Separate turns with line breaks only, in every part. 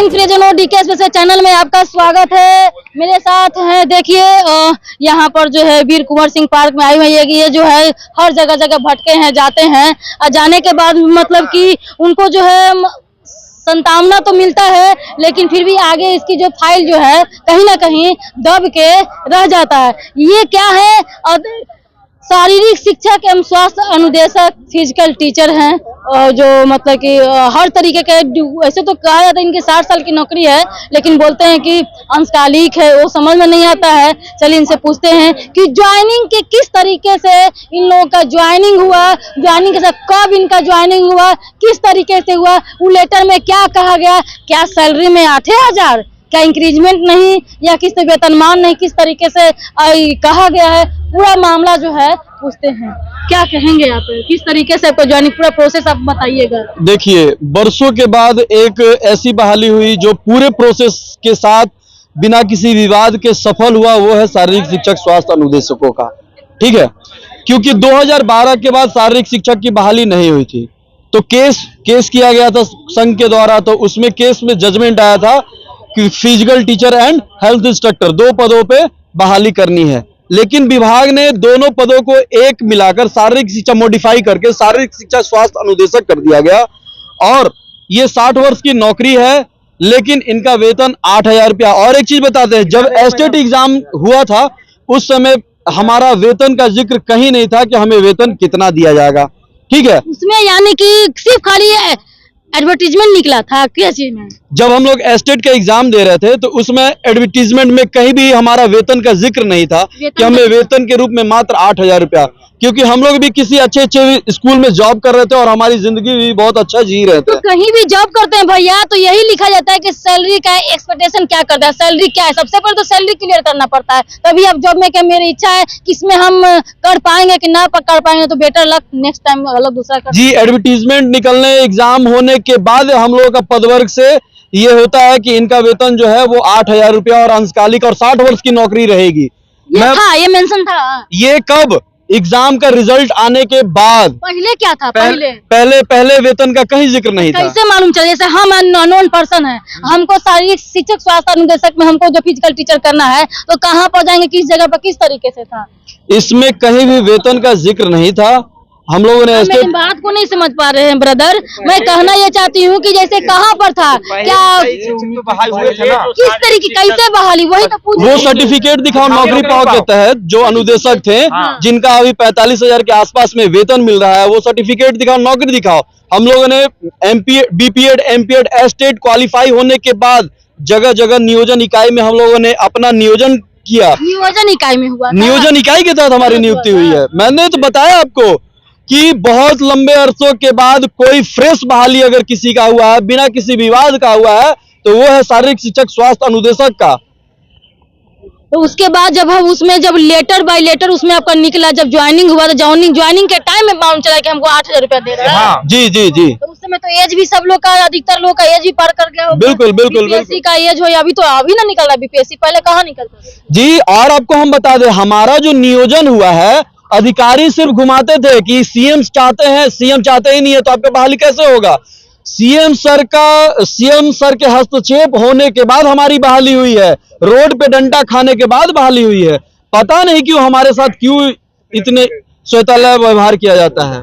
Morning प्रियजनों, DK special channel में आपका स्वागत है। मेरे साथ है, देखिए यहाँ पर जो है वीर कुंवर सिंह पार्क में आई हुई है। ये जो है हर जगह जगह भटके हैं, जाते हैं और जाने के बाद मतलब कि उनको जो है संतावना तो मिलता है, लेकिन फिर भी आगे इसकी जो फाइल जो है कहीं ना कहीं दब के रह जाता है। ये क्या है? शारीरिक शिक्षक एवं स्वास्थ्य अनुदेशक फिजिकल टीचर हैं, जो मतलब कि हर तरीके के, ऐसे तो कहा जाता है इनके 60 साल की नौकरी है, लेकिन बोलते हैं कि अंशकालिक है, वो समझ में नहीं आता है। चलिए इनसे पूछते हैं कि ज्वाइनिंग के किस तरीके से इन लोगों का ज्वाइनिंग हुआ, ज्वाइनिंग के साथ कब इनका ज्वाइनिंग हुआ, किस तरीके से हुआ, वो लेटर में क्या कहा गया, क्या सैलरी में 8,000, क्या इंक्रीजमेंट नहीं या किस वेतनमान नहीं, किस तरीके से कहा गया है, पूरा मामला जो है पूछते हैं। क्या कहेंगे आप, किस तरीके से आपको ज्वाइनिंग पूरा प्रोसेस आप बताइएगा।
देखिए, बरसों के बाद एक ऐसी बहाली हुई जो पूरे प्रोसेस के साथ बिना किसी विवाद के सफल हुआ, वो है शारीरिक शिक्षक स्वास्थ्य अनुदेशकों का। ठीक है, क्योंकि 2012 के बाद शारीरिक शिक्षक की बहाली नहीं हुई थी, तो केस किया गया था संघ के द्वारा। तो उसमें केस में जजमेंट आया था कि physical teacher and health instructor 2 पदों पे बहाली करनी है, लेकिन विभाग ने दोनों पदों को एक मिलाकर शारीरिक शिक्षा मॉडिफाई करके शारीरिक शिक्षा स्वास्थ्य अनुदेशक कर दिया गया। और ये 60 वर्ष की नौकरी है, लेकिन इनका वेतन 8,000 रुपया। और एक चीज बताते हैं, जब एस्टेट एग्जाम हुआ था उस समय हमारा वेतन का जिक्र कहीं नहीं था कि हमें वेतन कितना दिया जाएगा। ठीक है,
उसमें यानी कि सिर्फ खाली एडवर्टीजमेंट निकला था। क्या चीज में?
जब हम लोग एस्टेट का एग्जाम दे रहे थे तो उसमें एडवर्टीजमेंट में कहीं भी हमारा वेतन का जिक्र नहीं था कि हमें वेतन के रूप में मात्र 8,000 रुपया, क्योंकि हम लोग भी किसी अच्छे स्कूल में जॉब कर रहे थे और हमारी जिंदगी भी बहुत अच्छा जी रहे थे।
तो कहीं भी जॉब करते हैं भैया तो यही लिखा जाता है कि सैलरी का एक्सपेक्टेशन क्या करता है, सैलरी क्या है। सबसे पहले तो सैलरी क्लियर करना पड़ता है, तभी आप जॉब में। क्या मेरी इच्छा है कि इसमें हम कर पाएंगे कि ना कर पाएंगे, तो बेटर लक, नेक्स्ट टाइम अलग दूसरा कर।
जी, एडवर्टीजमेंट निकलने, एग्जाम होने के बाद हम लोगों का पदवर्ग से ये होता है कि इनका वेतन जो है वो 8,000 रुपया और अंशकालिक और 60 वर्ष की नौकरी रहेगी।
ये मेंशन था। ये
कब? एग्जाम का रिजल्ट आने के बाद।
पहले क्या था?
पहले वेतन का कहीं जिक्र नहीं था।
कैसे मालूम चले? जैसे हम अननोन पर्सन है, हमको शारीरिक शिक्षक स्वास्थ्य अनुदेशक में हमको जो फिजिकल टीचर करना है, तो कहाँ पर जाएंगे, किस जगह पर, किस तरीके से था?
इसमें कहीं भी वेतन का जिक्र नहीं था। हम लोगों ने
मेरी बात को नहीं समझ पा रहे हैं ब्रदर। मैं कहना ये चाहती हूँ कि जैसे कहाँ पर था, क्या किस तरीके, कैसे बहाली, वही तो पूछ।
वो सर्टिफिकेट दिखाओ नौकरी पाओ के तहत जो अनुदेशक थे, जिनका अभी 45,000 के आसपास में वेतन मिल रहा है, वो सर्टिफिकेट दिखाओ, नौकरी दिखाओ। हम लोगों ने बीपीएड, एमपीएड, एस्टेट क्वालिफाई होने के बाद जगह जगह नियोजन इकाई में हम लोगों ने अपना नियोजन किया।
नियोजन इकाई में हुआ?
नियोजन इकाई के तहत हमारी नियुक्ति हुई है। मैंने तो बताया आपको कि बहुत लंबे अरसों के बाद कोई फ्रेश बहाली अगर किसी का हुआ है, बिना किसी विवाद का हुआ है, तो वो है शारीरिक शिक्षक स्वास्थ्य अनुदेशक का।
तो उसके बाद जब हम उसमें जब लेटर बाय लेटर उसमें आपका निकला, जब ज्वाइनिंग हुआ, तो ज्वाइनिंग के टाइम में मालूम चला कि हमको 8,000 रुपया दे रहा है।
हाँ, जी जी जी।
तो उस समय तो एज भी सब लोग का, अधिकतर लोग का एज भी पार कर गया।
बिल्कुल बिल्कुल।
बीपीएससी का एज हो, अभी तो अभी ना निकल रहा बीपीएससी, पहले कहाँ निकलता
जी। और आपको हम बता दें, हमारा जो नियोजन हुआ है, अधिकारी सिर्फ घुमाते थे कि सीएम चाहते हैं, सीएम चाहते ही नहीं है तो आपका बहाली कैसे होगा। सीएम सर के हस्तक्षेप होने के बाद हमारी बहाली हुई है, रोड पे डंडा खाने के बाद बहाली हुई है। पता नहीं क्यों हमारे साथ क्यों इतने शैतान व्यवहार किया जाता है।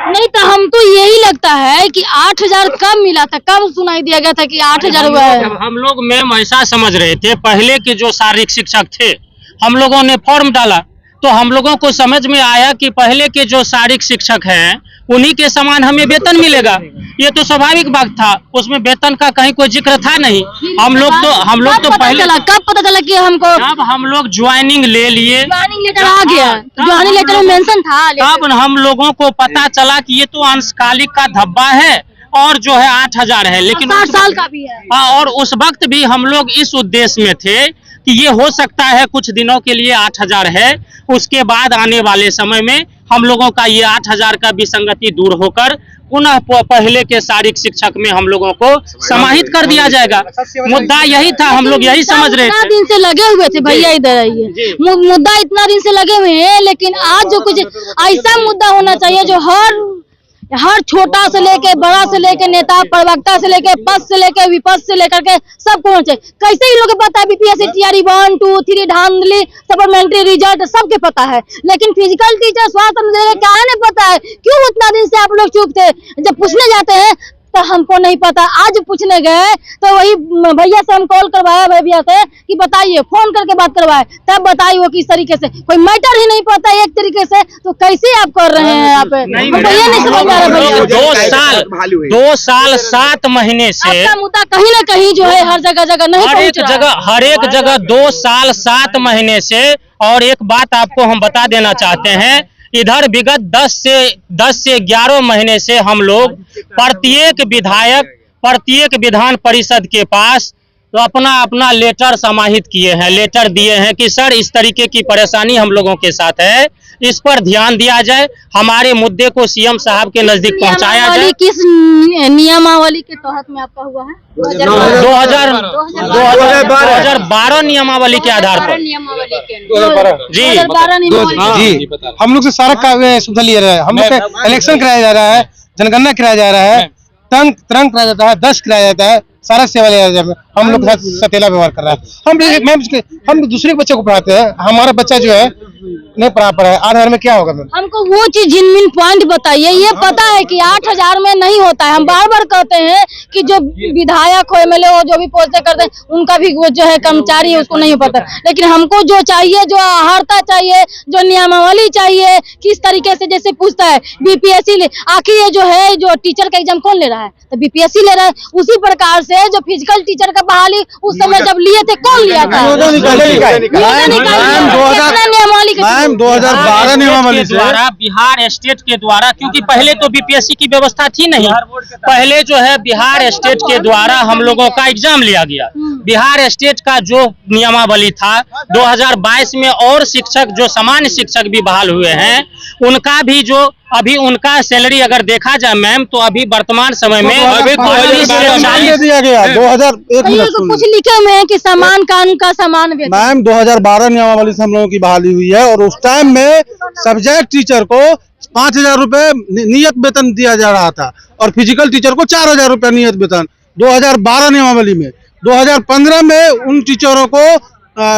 नहीं तो हम तो यही लगता है कि 8,000 कब मिला था, कब सुनाई दिया गया था कि 8,000 हुआ है?
हम लोग मैम ऐसा समझ रहे थे, पहले के जो शारीरिक शिक्षक थे, हम लोगों ने फॉर्म डाला तो हम लोगों को समझ में आया कि पहले के जो शारीरिक शिक्षक हैं उन्हीं के समान हमें वेतन मिलेगा। ये तो स्वाभाविक बात था, उसमें वेतन का कहीं कोई जिक्र था नहीं। हम लोग तो पहले
कब पता चला कि हमको,
जब हम लोग ज्वाइनिंग ले लिए,
ज्वाइनिंग लेटर आ गया, ज्वाइनिंग लेटर में मेंशन था,
तब हम लोगों को पता चला कि ये तो अंशकालिक का धब्बा है और जो है 8,000 है, लेकिन
60 साल का भी है।
हाँ, और उस वक्त भी हम लोग इस उद्देश्य में थे कि ये हो सकता है कुछ दिनों के लिए 8,000 है, उसके बाद आने वाले समय में हम लोगों का ये 8,000 का विसंगति दूर होकर पुनः पहले के शारीरिक शिक्षक में हम लोगों को समाहित कर दिया जाएगा। मुद्दा यही था, हम लोग यही समझ रहे थे।
दिन से लगे हुए थे भैया, इधर आइए। मुद्दा इतना दिन से लगे हुए हैं, लेकिन आज जो कुछ ऐसा मुद्दा होना चाहिए जो हर हर छोटा से लेके बड़ा से लेके नेता प्रवक्ता से लेके पद से लेके विपक्ष से लेकर के सबको होना चाहिए। कैसे ही लोग पता है बीपीएससी तैयारी 1 2 3 धांधली सप्लीमेंट्री रिजल्ट सबके पता है, लेकिन फिजिकल टीचर स्वास्थ्य क्या है नहीं पता है। क्यों उतना दिन से आप लोग चुप थे? जब पूछने जाते हैं तो हमको नहीं पता, आज पूछने गए तो वही भैया से हम कॉल करवाया भैया से कि बताइए, फोन करके बात करवाए, तब बताइए वो किस तरीके से, कोई मैटर ही नहीं पता एक तरीके से, तो कैसे आप कर रहे हैं आप? हमको ये नहीं समझ आ रहा भैया।
2 साल 7 महीने से
आपका मुद्दा कहीं ना कहीं जो है हर जगह नहीं
हर एक जगह 2 साल 7 महीने से। और एक बात आपको हम बता देना चाहते हैं, इधर विगत 10 से 11 महीने से हम लोग प्रत्येक विधायक, प्रत्येक विधान परिषद के पास तो अपना लेटर समाहित किए हैं, लेटर दिए हैं कि सर इस तरीके की परेशानी हम लोगों के साथ है, इस पर ध्यान दिया जाए, हमारे मुद्दे को सीएम साहब के नजदीक पहुंचाया जाए।
किस नियमावली के तहत में आपका हुआ है?
2012 नियमावली के आधार पर। जी
2012 नियमावली।
जी, हम लोग से सारा सुविधा लिया रहा है, हम लोग का इलेक्शन कराया जा रहा है, जनगणना कराया जा रहा है, तुरंत कराया जाता है, 10 कराया जाता है, सारा सेवा लिया जाता है। हम लोग के साथ सतेला व्यवहार कर रहा है। हम दूसरे बच्चे को पढ़ाते हैं, हमारा बच्चा जो है नहीं पढ़ा पा रहा है। 8,000 में क्या होगा?
हमको वो चीज जिनमिन पॉइंट बताइए। ये पता है कि 8,000 में नहीं होता है। हम बार बार कहते हैं कि जो विधायक हो, एमएलए हो, जो भी पोस्टें करते हैं, उनका भी वो जो है कर्मचारी है, उसको नहीं पता। लेकिन हमको जो चाहिए, जो आहारता चाहिए, जो नियमावली चाहिए, किस तरीके से जैसे पूछता है बीपीएससी, आखिर ये जो है जो टीचर का एग्जाम कौन ले रहा है? तो बीपीएससी ले रहा है। उसी प्रकार से जो फिजिकल टीचर का बहाली उस समय जब लिए थे, कौन लिया था?
2012 नियमावली
के द्वारा, बिहार स्टेट के द्वारा, क्योंकि पहले तो बीपीएससी की व्यवस्था थी नहीं, पहले जो है बिहार स्टेट के द्वारा हम लोगों का एग्जाम लिया गया। बिहार स्टेट का जो नियमावली था 2022 में, और शिक्षक जो सामान्य शिक्षक भी बहाल हुए हैं, उनका भी जो अभी उनका सैलरी अगर देखा जाए मैम, तो अभी वर्तमान समय में
अभी 2040 दिया गया। 2001
कुछ लिखे हुए हैं कि समान कानून का समान वेतन।
मैम 2012 नियमावली से हम लोगों की बहाली हुई है, और उस टाइम में सब्जेक्ट टीचर को 5,000 रुपए नियत वेतन दिया जा रहा था, और फिजिकल टीचर को 4,000 रुपए नियत वेतन 2012 नियमावली में। 2015 में उन टीचरों को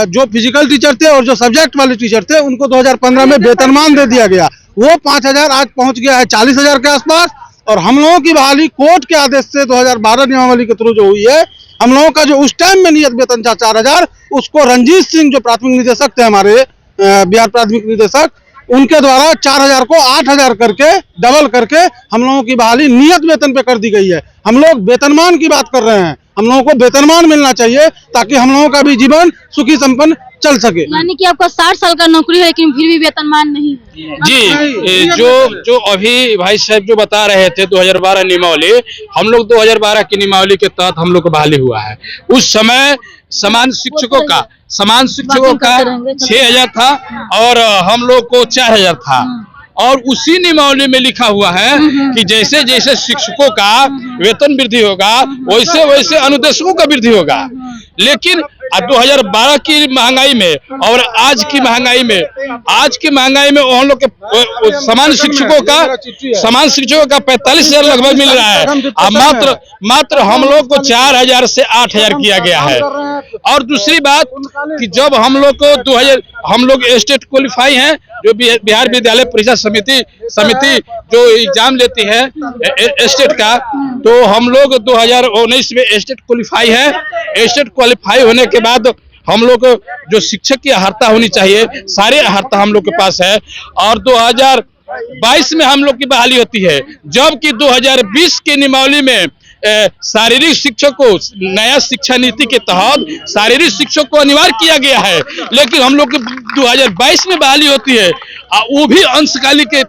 जो फिजिकल टीचर थे और जो सब्जेक्ट वाले टीचर थे, उनको 2015 में वेतनमान दे दिया गया। वो 5,000 आज पहुंच गया है 40,000 के आसपास। और हम लोगों की बहाली कोर्ट के आदेश से 2012 नियमावली के थ्रू जो हुई है, हम लोगों का जो उस टाइम में नियत वेतन था 4,000, उसको रंजीत सिंह जो प्राथमिक निदेशक थे हमारे बिहार प्राथमिक निदेशक, उनके द्वारा 4,000 को 8,000 करके डबल करके हम लोगों की बहाली नियत वेतन पे कर दी गई है। हम लोग वेतनमान की बात कर रहे हैं, हम लोगों को वेतनमान मिलना चाहिए ताकि हम लोगों का भी जीवन सुखी संपन्न चल सके।
यानी कि आपका 60 साल का नौकरी है, लेकिन फिर भी वेतनमान नहीं है।
जी, जो अभी भाई साहब जो बता रहे थे 2012 नियमावली, हम लोग 2012 की नियमावली के तहत हम लोग को बहाली हुआ है। उस समय समान शिक्षकों का 6,000 था और हम लोग को 4,000 था। और उसी नियमावली में लिखा हुआ है कि जैसे जैसे शिक्षकों का वेतन वृद्धि होगा, वैसे वैसे अनुदेशकों का वृद्धि होगा। लेकिन 2012 की महंगाई में और आज की महंगाई में हम लोग के समान शिक्षकों का 45,000 लगभग मिल रहा है। मात्र हम लोग को 4,000 से 8,000 किया गया है। और दूसरी बात कि जब हम लोग स्टेट क्वालिफाई हैं, जो बिहार विद्यालय परीक्षा समिति जो एग्जाम लेती है स्टेट का, तो हम लोग 2019 में स्टेट क्वालिफाई है। स्टेट क्वालिफाई होने के बाद हम लोग जो शिक्षक की अहर्ता होनी चाहिए, सारे अहर्ता हम लोग के पास है। और 2022 में हम लोग की बहाली होती है, जबकि 2020 की नियमावली में शारीरिक शिक्षक को नया शिक्षा नीति के तहत शारीरिक शिक्षक को अनिवार्य किया गया है। लेकिन हम लोग 2022 में बहाली होती है, वो भी अंशकालिक के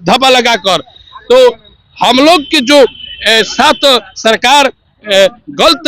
धब्बा लगाकर। तो हम लोग के जो साथ सरकार गलत